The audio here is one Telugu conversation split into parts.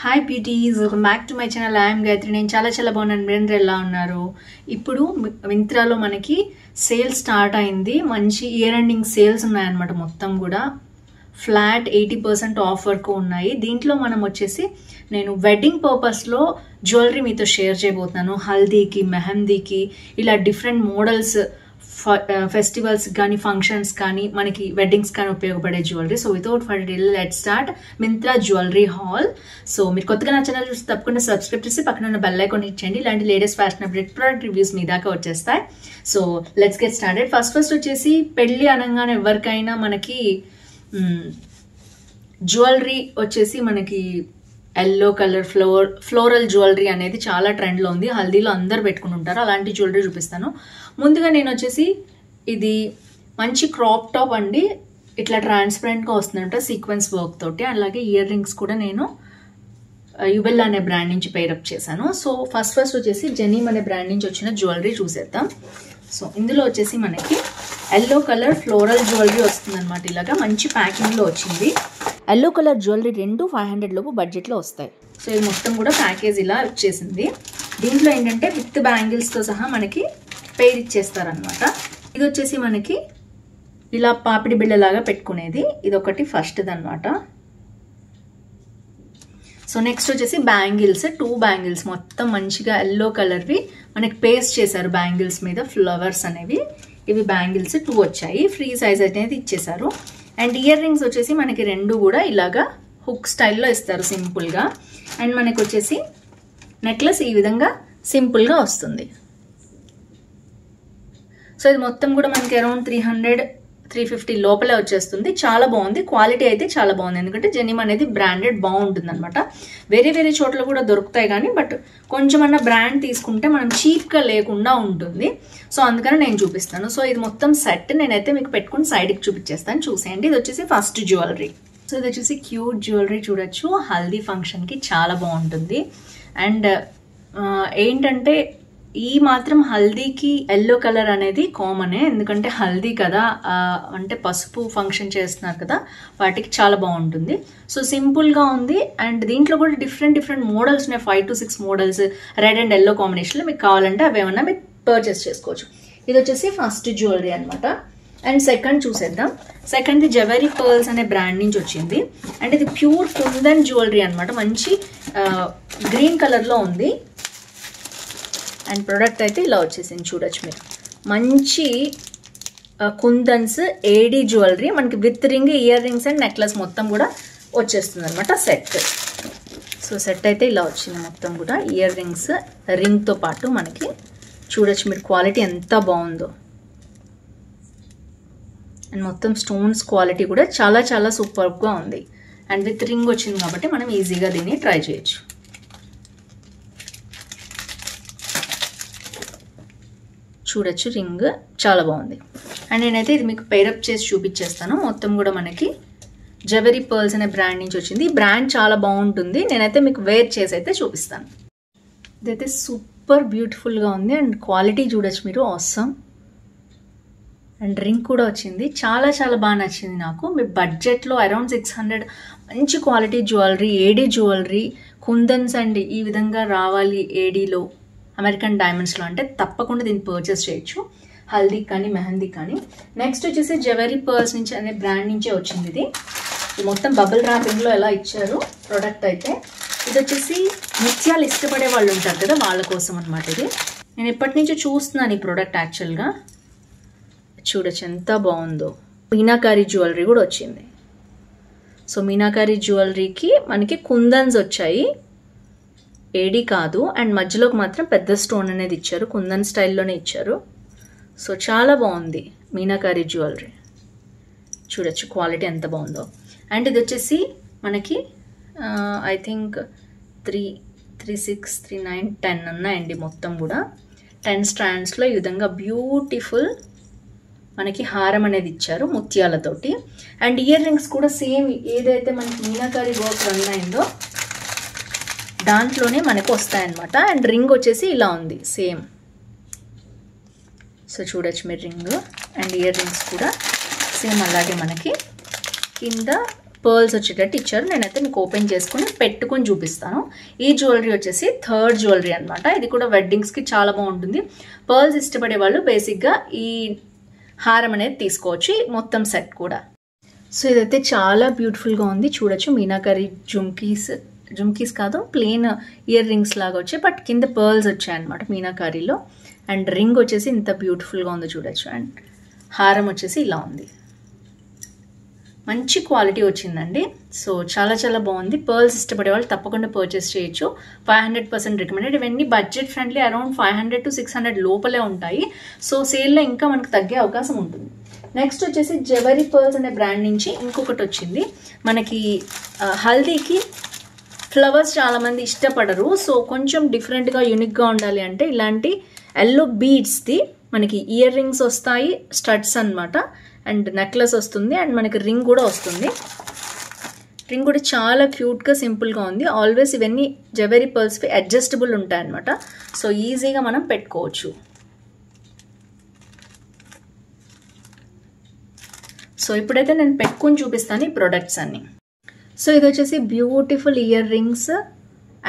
Hi beauties, welcome back to my channel. I'm Gayatri. నేను చాలా బాగున్నాను. మీరందరూ ఎలా ఉన్నారు? ఇప్పుడు మింత్రాలో మనకి సేల్ స్టార్ట్ అయింది. మంచి ఇయర్ ఎండింగ్ సేల్స్ ఉన్నాయన్నమాట. మొత్తం కూడా ఫ్లాట్ 80% ఆఫ్ వరకు ఉన్నాయి. దీంట్లో మనం వచ్చేసి నేను వెడ్డింగ్ పర్పస్లో జ్యువెలరీ మీతో షేర్ చేయబోతున్నాను. హల్దీకి, మెహందీకి ఇలా డిఫరెంట్ మోడల్స్, ఫెస్టివల్స్ కానీ, ఫంక్షన్స్ కానీ, మనకి వెడ్డింగ్స్ కానీ ఉపయోగపడే jewellery. So without for delay let's start Myntra jewellery hall. So మీరు కొత్తగా నా ఛానల్ చూసి తప్పకుండా సబ్స్క్రైబ్ చేసి పక్కన ఉన్న బెల్ ఐకాన్ హిట్ చేయండి. ఇలాంటి latest fashion update product reviews మీ దాకా వచ్చేస్తాయి. So let's get started. First వచ్చేసి పెళ్లి అనగానే ఎవరికైనా మనకి జ్యువెలరీ వచ్చేసి మనకి ఎల్లో కలర్ ఫ్లోరల్ జ్యువెలరీ అనేది చాలా ట్రెండ్లో ఉంది. హల్దీలో అందరు పెట్టుకుని ఉంటారు. అలాంటి జ్యువెలరీ చూపిస్తాను. ముందుగా నేను వచ్చేసి ఇది మంచి క్రాప్ టాప్ అండి. ఇట్లా ట్రాన్స్పరెంట్గా వస్తుందంట సీక్వెన్స్ వర్క్ తోటి. అలాగే ఇయర్ రింగ్స్ కూడా నేను యుబెల్ అనే బ్రాండ్ నుంచి పేరప్ చేశాను. సో ఫస్ట్ వచ్చేసి జెనీమ్ అనే బ్రాండ్ నుంచి వచ్చిన జ్యువెలరీ చూసేద్దాం. సో ఇందులో వచ్చేసి మనకి ఎల్లో కలర్ ఫ్లోరల్ జ్యువెలరీ వస్తుంది అనమాట. ఇలాగా మంచి ప్యాకింగ్లో వచ్చింది. ఎల్లో కలర్ జ్యువెలరీ 500 లోపు బడ్జెట్లో వస్తాయి. సో ఇది మొత్తం కూడా ప్యాకేజ్ ఇలా వచ్చేసింది. దీంట్లో ఏంటంటే విత్ బ్యాంగిల్స్తో సహా మనకి పేర్ ఇచ్చేస్తారనమాట. ఇది వచ్చేసి మనకి ఇలా పాపిడి బిళ్ళలాగా పెట్టుకునేది. ఇది ఒకటి ఫస్ట్ది అనమాట. సో నెక్స్ట్ వచ్చేసి బ్యాంగిల్స్, 2 బ్యాంగిల్స్ మొత్తం మంచిగా ఎల్లో కలర్వి మనకి పేస్ట్ చేశారు బ్యాంగిల్స్ మీద ఫ్లవర్స్ అనేవి. ఇవి బ్యాంగిల్స్ 2 వచ్చాయి. ఫ్రీ సైజ్ అనేది ఇచ్చేసారు. అండ్ ఇయర్ రింగ్స్ వచ్చేసి మనకి 2 కూడా ఇలాగా హుక్ స్టైల్లో ఇస్తారు సింపుల్గా. అండ్ మనకి వచ్చేసి నెక్లెస్ ఈ విధంగా సింపుల్గా వస్తుంది. సో ఇది మొత్తం కూడా మనకి అరౌండ్ 300-350 లోపలే వచ్చేస్తుంది. చాలా బాగుంది. క్వాలిటీ అయితే చాలా బాగుంది. ఎందుకంటే జెనిమ్ అనేది బ్రాండెడ్ బాగుంటుంది అనమాట. వేరే చోట్ల కూడా దొరుకుతాయి కానీ బట్ కొంచెమన్నా బ్రాండ్ తీసుకుంటే మనం చీప్గా లేకుండా ఉంటుంది. సో అందుకని నేను చూపిస్తాను. సో ఇది మొత్తం సెట్ నేనైతే మీకు పెట్టుకుని సైడ్కి చూపించేస్తాను. చూసేయండి. ఇది వచ్చేసి ఫస్ట్ జ్యువెలరీ. సో ఇది వచ్చేసి క్యూట్ జ్యువెలరీ చూడొచ్చు. హల్దీ ఫంక్షన్కి చాలా బాగుంటుంది. అండ్ ఏంటంటే ఈ మాత్రం హల్దీకి ఎల్లో కలర్ అనేది కామనే. ఎందుకంటే హల్దీ కదా, అంటే పసుపు ఫంక్షన్ చేస్తున్నారు కదా, వాటికి చాలా బాగుంటుంది. సో సింపుల్గా ఉంది. అండ్ దీంట్లో కూడా డిఫరెంట్ మోడల్స్ ఉన్నాయి. 5 to 6 models red and yellow కాంబినేషన్లో. మీకు కావాలంటే అవి ఏమన్నా మీరు పర్చేస్ చేసుకోవచ్చు. ఇది వచ్చేసి ఫస్ట్ జ్యువెలరీ అనమాట. అండ్ సెకండ్ చూసేద్దాం. సెకండ్ది జవెరీ పర్ల్స్ అనే బ్రాండ్ నుంచి వచ్చింది. అండ్ ఇది ప్యూర్ కుందన్ జ్యువెలరీ అనమాట. మంచి గ్రీన్ కలర్లో ఉంది. అండ్ ప్రోడక్ట్ అయితే ఇలా వచ్చేసింది చూడొచ్చు మీరు. మంచి కుందన్స్ ఏడీ జ్యువెలరీ మనకి with ring, ear rings and necklace మొత్తం కూడా వచ్చేస్తుంది అనమాట సెట్. సో సెట్ అయితే ఇలా వచ్చింది మొత్తం కూడా. ఇయర్ రింగ్స్ రింగ్తో పాటు మనకి చూడొచ్చు మీరు క్వాలిటీ ఎంత బాగుందో. అండ్ మొత్తం స్టోన్స్ క్వాలిటీ కూడా చాలా సూపర్గా ఉంది. అండ్ విత్ రింగ్ వచ్చింది కాబట్టి మనం ఈజీగా దీన్ని ట్రై చేయొచ్చు. చూడొచ్చు రింగ్ చాలా బాగుంది. అండ్ నేనైతే ఇది మీకు పేరప్ చేసి చూపించేస్తాను. మొత్తం కూడా మనకి జవెరీ పర్ల్స్ అనే బ్రాండ్ నుంచి వచ్చింది. ఈ బ్రాండ్ చాలా బాగుంటుంది. నేనైతే మీకు వేర్ చేసి అయితే చూపిస్తాను. ఇదైతే సూపర్ బ్యూటిఫుల్గా ఉంది. అండ్ క్వాలిటీ చూడొచ్చు మీరు, ఆసమ్. అండ్ రింగ్ కూడా వచ్చింది. చాలా బాగా నచ్చింది నాకు. మీ బడ్జెట్లో అరౌండ్ 600 మంచి quality jewellery, AD jewellery, kundans and ఈ విధంగా రావాలి ఏడీలో, అమెరికన్ డైమండ్స్లో అంటే తప్పకుండా దీన్ని పర్చేస్ చేయొచ్చు. హల్దీ కానీ, మెహందీ కానీ. నెక్స్ట్ వచ్చేసి జవెరీ పర్ల్స్ నుంచి అనే బ్రాండ్ నుంచే వచ్చింది. ఇది మొత్తం బబుల్ ర్యాపింగ్లో ఎలా ఇచ్చారు ప్రోడక్ట్ అయితే. ఇది వచ్చేసి ముత్యాలు ఇష్టపడే వాళ్ళు ఉంటారు కదా, వాళ్ళ కోసం అనమాట. ఇది నేను ఎప్పటి నుంచో చూస్తున్నాను ఈ ప్రోడక్ట్. యాక్చువల్గా చూడొచ్చు ఎంత బాగుందో. మీనాకారి జ్యువెలరీ కూడా వచ్చింది. సో మీనాకారి జ్యువెలరీకి మనకి కుందన్స్ వచ్చాయి, ఏడీ కాదు. అండ్ మధ్యలోకి మాత్రం పెద్ద స్టోన్ అనేది ఇచ్చారు, కుందన్ స్టైల్లోనే ఇచ్చారు. సో చాలా బాగుంది మీనాకారి జ్యువెలరీ. చూడొచ్చు క్వాలిటీ ఎంత బాగుందో. అండ్ ఇది వచ్చేసి మనకి ఐ థింక్ 3, 6, 3, 9, 10 ఉన్నాయండి మొత్తం కూడా. 10 స్ట్రాండ్స్లో ఈ విధంగా బ్యూటిఫుల్ మనకి హారం అనేది ఇచ్చారు ముత్యాలతోటి. అండ్ ఇయర్ రింగ్స్ కూడా సేమ్ ఏదైతే మనకి మీనాకారి వర్క్ రన్ అయిందో దాంట్లోనే మనకు వస్తాయన్నమాట. అండ్ రింగ్ వచ్చేసి ఇలా ఉంది సేమ్. సో చూడొచ్చు మీరు రింగ్. అండ్ ఇయర్ రింగ్స్ కూడా సేమ్ అలాగే మనకి కింద పర్ల్స్ వచ్చేటట్టు ఇచ్చారు. నేనైతే మీకు ఓపెన్ చేసుకుని పెట్టుకొని చూపిస్తాను. ఈ జ్యువెలరీ వచ్చేసి థర్డ్ జ్యువెలరీ అనమాట. ఇది కూడా వెడ్డింగ్స్కి చాలా బాగుంటుంది. పర్ల్స్ ఇష్టపడే వాళ్ళు బేసిక్గా ఈ హారం అనేది తీసుకోవచ్చు, మొత్తం సెట్ కూడా. సో ఇదైతే చాలా బ్యూటిఫుల్గా ఉంది, చూడొచ్చు. మీనాకరీ జుమ్కీస్ కాదు, ప్లెయిన్ ఇయర్ రింగ్స్ లాగా వచ్చాయి, బట్ కింద పర్ల్స్ వచ్చాయన్నమాట మీనాకరీలో. అండ్ రింగ్ వచ్చేసి ఇంత బ్యూటిఫుల్గా ఉందో చూడొచ్చు. అండ్ హారం వచ్చేసి ఇలా ఉంది, మంచి క్వాలిటీ వచ్చిందండి. సో చాలా చాలా బాగుంది. పర్ల్స్ ఇష్టపడే వాళ్ళు తప్పకుండా పర్చేస్ చేయొచ్చు. 500% రికమెండెడ్. ఇవన్నీ బడ్జెట్ ఫ్రెండ్లీ, అరౌండ్ 500 to 600 లోపలే ఉంటాయి. సో సేల్లో ఇంకా మనకు తగ్గే అవకాశం ఉంటుంది. నెక్స్ట్ వచ్చేసి జెవరీ పర్ల్స్ అనే బ్రాండ్ నుంచి ఇంకొకటి వచ్చింది మనకి. హల్దీకి ఫ్లవర్స్ చాలామంది ఇష్టపడరు, సో కొంచెం డిఫరెంట్గా యూనిక్గా ఉండాలి అంటే ఇలాంటి ఎల్లో బీడ్స్ది మనకి ఇయర్ రింగ్స్ వస్తాయి, స్టడ్స్ అనమాట. అండ్ నెక్లెస్ వస్తుంది, అండ్ మనకి రింగ్ కూడా వస్తుంది. రింగ్ కూడా చాలా క్యూట్గా సింపుల్గా ఉంది. ఆల్వేస్ ఇవన్నీ జెవరీ పర్ల్స్వి అడ్జస్టబుల్ ఉంటాయి అనమాట. సో ఈజీగా మనం పెట్టుకోవచ్చు. సో ఇప్పుడైతే నేను పెట్టుకొని చూపిస్తాను ఈ ప్రొడక్ట్స్ అన్ని. సో ఇది వచ్చేసి బ్యూటిఫుల్ ఇయర్ రింగ్స్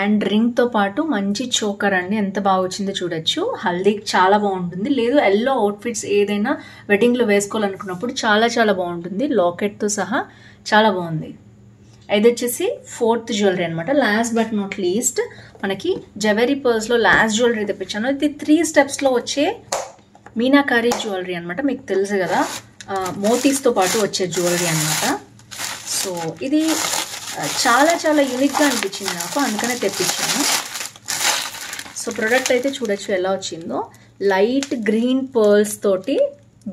అండ్ రింగ్తో పాటు మంచి చోకర్ అండి. ఎంత బాగా వచ్చిందో చూడొచ్చు. హల్దీకి చాలా బాగుంటుంది. లేదు ఎల్లో అవుట్ఫిట్స్ ఏదైనా వెడ్డింగ్లో వేసుకోవాలనుకున్నప్పుడు చాలా చాలా బాగుంటుంది. లాకెట్తో సహా చాలా బాగుంది. ఇది వచ్చేసి ఫోర్త్ జ్యువెలరీ అనమాట. లాస్ట్ బట్ నాట్ లీస్ట్ మనకి జెవరీ పర్ల్స్లో లాస్ట్ జ్యువెలరీ తెప్పించాను. ఇది 3 స్టెప్స్లో వచ్చే మీనాకారీ జ్యువెలరీ అనమాట. మీకు తెలుసు కదా, మోతీస్తో పాటు వచ్చే జ్యువెలరీ అనమాట. సో ఇది చాలా చాలా యూనిక్గా అనిపించింది నాకు, అందుకనే తెప్పించాను. సో ప్రోడక్ట్ అయితే చూడొచ్చు ఎలా వచ్చిందో. లైట్ గ్రీన్ పర్ల్స్ తోటి,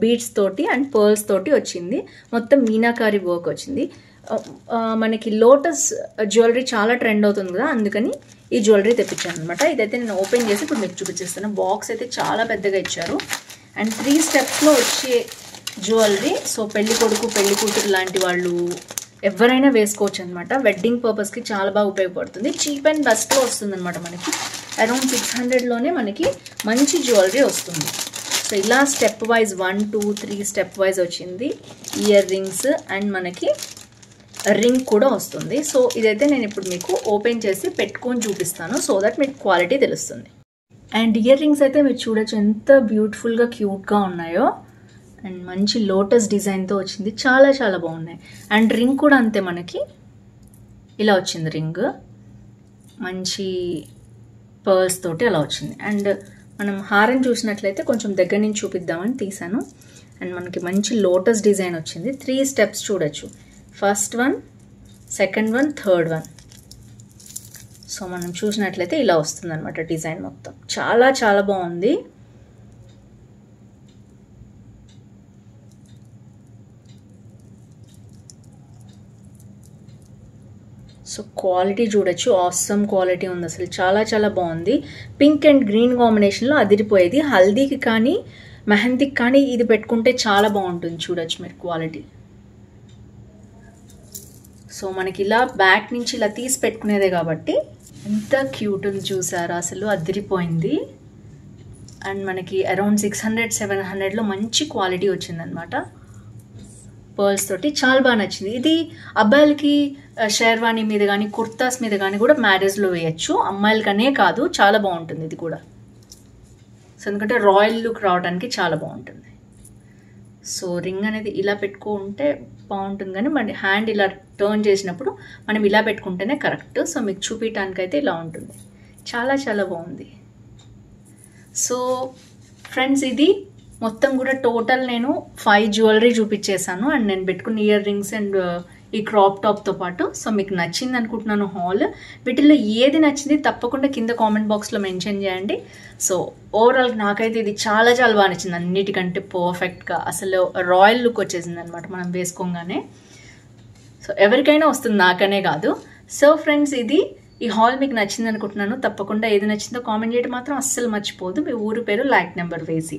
బీడ్స్ తోటి అండ్ పర్ల్స్ తోటి వచ్చింది. మొత్తం మీనాకారీ వర్క్ వచ్చింది. మనకి లోటస్ జ్యువెలరీ చాలా ట్రెండ్ అవుతుంది కదా, అందుకని ఈ జ్యువెలరీ తెప్పించాను అనమాట. ఇదైతే నేను ఓపెన్ చేసి ఇప్పుడు మీకు చూపించేస్తాను. బాక్స్ అయితే చాలా పెద్దగా ఇచ్చారు. అండ్ 3 స్టెప్స్లో వచ్చే జ్యువెలరీ. సో పెళ్లి కొడుకు పెళ్లి కూతురు లాంటి వాళ్ళు ఎవరైనా వేసుకోవచ్చు అనమాట. వెడ్డింగ్ పర్పస్కి చాలా బాగా ఉపయోగపడుతుంది. చీప్ అండ్ బెస్ట్లో వస్తుంది అనమాట. మనకి అరౌండ్ 600లోనే మనకి మంచి జ్యువెలరీ వస్తుంది. సో ఇలా స్టెప్ వైజ్ 1, 2, 3 స్టెప్ వైజ్ వచ్చింది. ఇయర్ రింగ్స్ అండ్ మనకి రింగ్ కూడా వస్తుంది. సో ఇదైతే నేను ఇప్పుడు మీకు ఓపెన్ చేసి పెట్టుకొని చూపిస్తాను, సో దట్ మీకు క్వాలిటీ తెలుస్తుంది. అండ్ ఇయర్ రింగ్స్ అయితే మీరు చూడొచ్చు ఎంత బ్యూటిఫుల్గా క్యూట్గా ఉన్నాయో. అండ్ మంచి లోటస్ డిజైన్తో వచ్చింది, చాలా చాలా బాగున్నాయి. అండ్ రింగ్ కూడా అంతే, మనకి ఇలా వచ్చింది రింగ్, మంచి పర్ల్స్ తోటి అలా వచ్చింది. అండ్ మనం హారం చూసినట్లయితే కొంచెం దగ్గర నుంచి చూపిద్దామని తీసాను. అండ్ మనకి మంచి లోటస్ డిజైన్ వచ్చింది. 3 స్టెప్స్ చూడొచ్చు. First one, second one, third one. So మనం చూసినట్లయితే ఇలా వస్తుంది అనమాట డిజైన్ మొత్తం. చాలా చాలా బాగుంది. సో క్వాలిటీ చూడొచ్చు, ఆసమ్ క్వాలిటీ ఉంది అసలు. చాలా చాలా బాగుంది. పింక్ అండ్ గ్రీన్ కాంబినేషన్లో అదిరిపోయేది. హల్దీకి కానీ మెహందీకి కానీ ఇది పెట్టుకుంటే చాలా బాగుంటుంది. చూడొచ్చు మీరు క్వాలిటీ. సో మనకి ఇలా బ్యాక్ నుంచి ఇలా తీసి పెట్టుకునేదే కాబట్టి ఎంత క్యూట్ ఉంది చూసారా, అసలు అదిరిపోయింది. అండ్ మనకి అరౌండ్ 600-700లో మంచి క్వాలిటీ వచ్చిందనమాట. పర్ల్స్ తోటి చాలా బాగా నచ్చింది. ఇది అబ్బాయిలకి షేర్వాణి మీద కానీ కుర్తాస్ మీద కానీ కూడా మ్యారేజ్లో వేయచ్చు, అమ్మాయిలకనే కాదు. చాలా బాగుంటుంది ఇది కూడా. సో ఎందుకంటే రాయల్ లుక్ రావడానికి చాలా బాగుంటుంది. సో రింగ్ అనేది ఇలా పెట్టుకుంటే బాగుంటుంది, కానీ మన హ్యాండ్ ఇలా టర్న్ చేసినప్పుడు మనం ఇలా పెట్టుకుంటేనే కరెక్ట్. సో మీకు చూపించడానికి అయితే ఇలా ఉంటుంది. చాలా చాలా బాగుంది. సో ఫ్రెండ్స్, ఇది మొత్తం కూడా టోటల్ నేను 5 జ్యువెలరీ చూపించేసాను. అండ్ నేను పెట్టుకున్న ఇయర్ రింగ్స్ అండ్ ఈ క్రాప్ టాప్తో పాటు. సో మీకు నచ్చింది అనుకుంటున్నాను హాల్. వీటిల్లో ఏది నచ్చింది తప్పకుండా కింద కామెంట్ బాక్స్లో మెన్షన్ చేయండి. సో ఓవరాల్ నాకైతే ఇది చాలా చాలా బాగా నచ్చింది, అన్నిటికంటే పర్ఫెక్ట్గా. అసలు రాయల్ లుక్ వచ్చేసింది అనమాట మనం వేసుకోగానే. సో ఎవరికైనా వస్తుంది, నాకనే కాదు. సో ఫ్రెండ్స్, ఇది ఈ హాల్ మీకు నచ్చింది అనుకుంటున్నాను. తప్పకుండా ఏది నచ్చిందో కామెంట్ చేయడం మాత్రం అస్సలు మర్చిపోదు, మీ ఊరు పేరు, లైక్ నెంబర్ వేసి.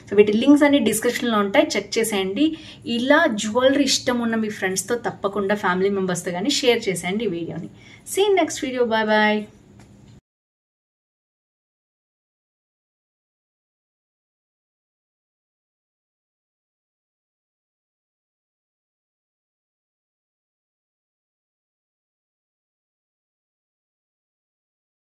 సో వీటి లింక్స్ అన్ని డిస్క్రిప్షన్లో ఉంటాయి, చెక్ చేసేయండి. ఇలా జ్యువెలరీ ఇష్టం ఉన్న మీ ఫ్రెండ్స్తో తప్పకుండా ఫ్యామిలీ మెంబర్స్తో కానీ షేర్ చేసేయండి ఈ వీడియోని. See next video. Bye bye.